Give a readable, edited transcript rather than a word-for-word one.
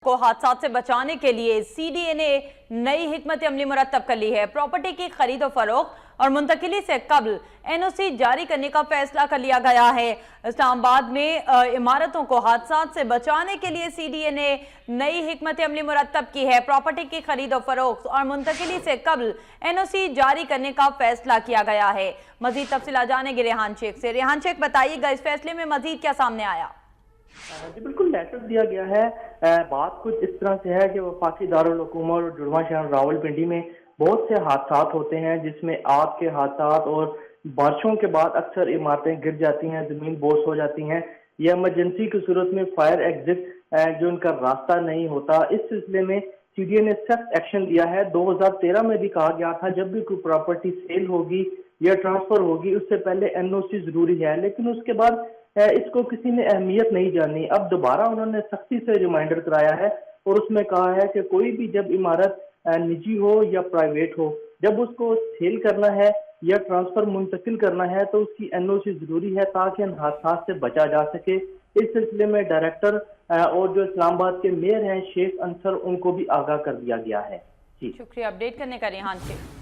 को हादसात से बचाने के लिए CDA ने नई हिकमत अमली मुरतब कर ली है। प्रॉपर्टी की खरीद और फरोख्त और मुंतकिली से कबल NOC जारी करने का फैसला कर लिया गया है। इस्लामाबाद में इमारतों को हादसात से बचाने के लिए CDA ने नई हिकमत अमली मुरतब की है। प्रॉपर्टी की खरीद और फरोख्त और मुंतकिली से कबल NOC जारी करने का फैसला किया गया है। मजीद तफसीलात जानेंगे रेहान शेख से। रेहान शेख, बताइएगा इस फैसले में मजीद क्या सामने आया? जी बिल्कुल, लेटर दिया गया है। बात कुछ इस तरह से है कि वफाकी दारुल हुकूमत और जुड़वा शहर रावलपिंडी में बहुत से हादसात होते हैं, जिसमें आग के हादसात और बारिशों के बाद अक्सर इमारतें गिर जाती हैं, जमीन बोस हो जाती हैं। यह इमरजेंसी की सूरत में फायर एग्जिट जो इनका रास्ता नहीं होता, इस सिलसिले में CDA ने सख्त एक्शन लिया है। 2013 में भी कहा गया था जब भी कोई प्रॉपर्टी सेल होगी या ट्रांसफर होगी उससे पहले NOC जरूरी है, लेकिन उसके बाद इसको किसी ने अहमियत नहीं जानी। अब दोबारा उन्होंने सख्ती से रिमाइंडर कराया है और उसमें कहा है कि कोई भी जब इमारत निजी हो या प्राइवेट हो, जब उसको सेल करना है या ट्रांसफर मुंतकिल करना है तो उसकी NOC जरूरी है ताकि इन हादसात से बचा जा सके। इस सिलसिले में डायरेक्टर और जो इस्लामाबाद के मेयर हैं शेख अंसर, उनको भी आगाह कर दिया गया है। जी शुक्रिया अपडेट करने का रेहान शेख।